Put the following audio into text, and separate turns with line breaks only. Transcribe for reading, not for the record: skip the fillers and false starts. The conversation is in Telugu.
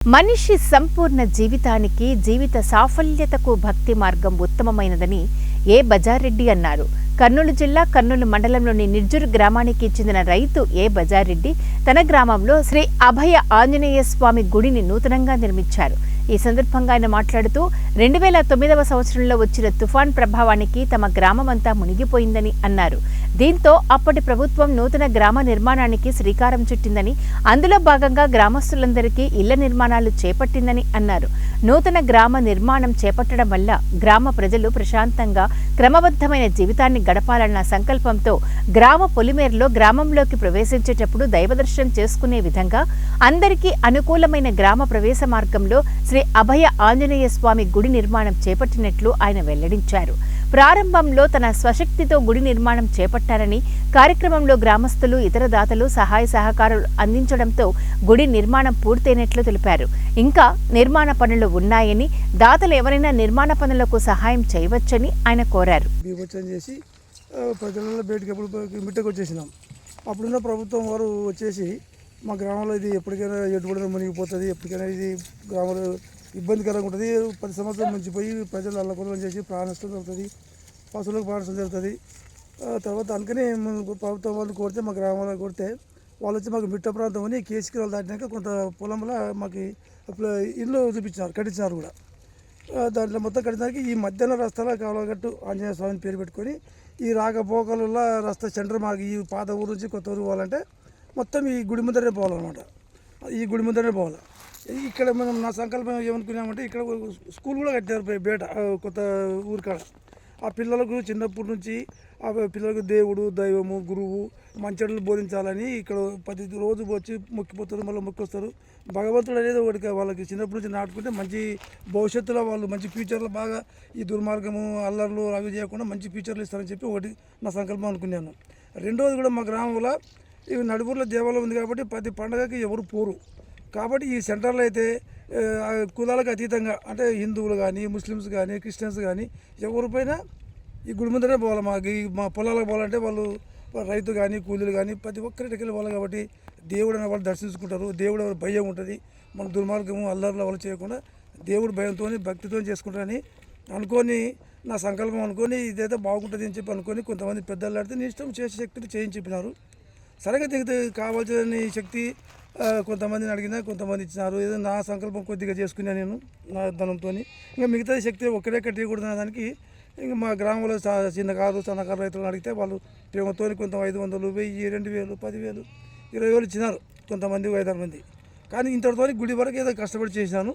మనిషి సంపూర్ణ జీవితానికి జీవిత సాఫల్యతకు భక్తి మార్గం ఉత్తమమైనదని ఏ బజారెడ్డి అన్నారు. కర్నూలు జిల్లా కర్నూలు మండలంలోని నిర్జూరు గ్రామానికి చెందిన రైతు ఏ బజారెడ్డి తన గ్రామంలో శ్రీ అభయ ఆంజనేయ స్వామి గుడిని నూతనంగా నిర్మించారు. ఈ సందర్భంగా ఆయన మాట్లాడుతూ 2009వ సంవత్సరంలో వచ్చిన తుఫాన్ ప్రభావానికి తమ గ్రామమంతా మునిగిపోయిందని అన్నారు. దీంతో అప్పటి ప్రభుత్వం నూతన గ్రామ నిర్మాణానికి శ్రీకారం చుట్టిందని, అందులో భాగంగా గ్రామస్తులందరికీ ఇళ్ల నిర్మాణాలు చేపట్టిందని అన్నారు. నూతన గ్రామ నిర్మాణం చేపట్టడం వల్ల గ్రామ ప్రజలు ప్రశాంతంగా క్రమబద్ధమైన జీవితాన్ని గడపాలన్న సంకల్పంతో గ్రామ పొలిమేరలో గ్రామంలోకి ప్రవేశించేటప్పుడు దైవదర్శనం చేసుకునే విధంగా అందరికీ అనుకూలమైన గ్రామ ప్రవేశ మార్గంలో శ్రీ అభయ ఆంజనేయ స్వామి గుడి నిర్మాణం చేపట్టినట్లు ఆయన వెల్లడించారు. ప్రారంభంలో తన స్వశక్తితో గుడి నిర్మాణం చేపట్టారని, కార్యక్రమంలో గ్రామస్తులు ఇతర దాతలు సహాయ సహకారాలు అందించడంతో గుడి నిర్మాణం పూర్తయినట్లు తెలిపారు. ఇంకా నిర్మాణ పనులు ఉన్నాయని, దాతలు ఎవరైనా నిర్మాణ పనులకు సహాయం చేయవచ్చని ఆయన కోరారు.
అప్పుడున్న ప్రభుత్వం వారు వచ్చేసి మా గ్రామంలో ఇది ఎప్పటికైనా ఎటుబడిన మునిగిపోతుంది, ఎప్పటికైనా ఇది గ్రామంలో ఇబ్బందికరంగా ఉంటుంది, 10 సంవత్సరాల నుంచి పోయి ప్రజలు అల్లకొల్లం చేసి ప్రాణ నష్టం జరుగుతుంది, పశువులకు ప్రాణ నష్టం జరుగుతుంది. తర్వాత అందుకని ప్రభుత్వం వాళ్ళు కొడితే మా గ్రామంలో కొడితే వాళ్ళు వచ్చి మాకు మిట్ట ప్రాంతం అని కేసుకిరాలు దాటినాక కొంత పొలంలో మాకు ఇల్లు చూపించినారు, కట్టించినారు కూడా. దాంట్లో మొత్తం కట్టించడానికి ఈ మధ్యాహ్న రస్తాలో కావలగట్టు ఆంజనేయ స్వామిని పేరు పెట్టుకొని ఈ రాకపోకలలో రస్తా సెంటర్ మాకు ఈ పాత ఊరు నుంచి కొత్త ఊరు పోవాలంటే మొత్తం ఈ గుడి ముందరే పోవాలన్నమాట. ఈ గుడి ముందరే పోవాలి. ఇక్కడ మనం నా సంకల్పం ఏమనుకున్నామంటే ఇక్కడ స్కూల్ కూడా కట్టారు బయట కొత్త ఊరి కాడ. ఆ పిల్లలకు చిన్నప్పటి నుంచి ఆ పిల్లలకు దేవుడు, దైవము, గురువు మంచెడులు బోధించాలని ఇక్కడ ప్రతి రోజు వచ్చి మొక్కిపోతారు, మళ్ళీ మొక్కొస్తారు. భగవంతుడు అనేది ఒకటి వాళ్ళకి చిన్నప్పటి నుంచి నాటుకుంటే మంచి భవిష్యత్తులో వాళ్ళు మంచి ఫ్యూచర్లో బాగా ఈ దుర్మార్గము, అల్లర్లు అవి చేయకుండా మంచి ఫ్యూచర్లు ఇస్తారని చెప్పి ఒకటి నా సంకల్పం అనుకున్నాను. రెండవది కూడా మా గ్రామంలో ఇవి నడుపుర్లో దేవాలయం ఉంది కాబట్టి ప్రతి పండగకి ఎవరు పోరు. కాబట్టి ఈ సెంటర్లో అయితే కులాలకు అతీతంగా అంటే హిందువులు కానీ, ముస్లిమ్స్ కానీ, క్రిస్టియన్స్ కానీ ఎవరిపైనా ఈ గుడి ముందరే పోవాలి. మా పొలాలకు పోవాలంటే వాళ్ళు రైతు కానీ, కూలీలు కానీ ప్రతి ఒక్కరికి పోవాలి. కాబట్టి దేవుడు అనే వాళ్ళు దర్శించుకుంటారు. దేవుడు భయం ఉంటుంది. మన దుర్మార్గము, అల్లర్లు వాళ్ళు చేయకుండా దేవుడు భయంతో, భక్తితో చేసుకుంటారని అనుకొని నా సంకల్పం అనుకొని ఇదైతే బాగుంటుంది అని చెప్పి అనుకొని కొంతమంది పెద్దలు ఆడితే నీ ఇష్టం చేసే శక్తిని చేయించి చెప్పినారు. సరిగ్గా దిగితే కావాల్సిన శక్తి కొంతమందిని అడిగినా కొంతమంది ఇచ్చినారు. ఏదో నా సంకల్పం కొద్దిగా చేసుకున్నా నేను నా ధనంతో. ఇంకా మిగతా శక్తి ఒక్కడే కట్టకూడదు దానికి ఇంకా మా గ్రామంలో చిన్నకారు, సన్నకారు రైతులను అడిగితే వాళ్ళు ప్రేమతో కొంత 500, 1000, 2000, 10,000, 20,000 ఇచ్చినారు. కొంతమంది 5-6 మంది. కానీ ఇంతటితో గుడి వరకు ఏదో కష్టపడి చేసినాను.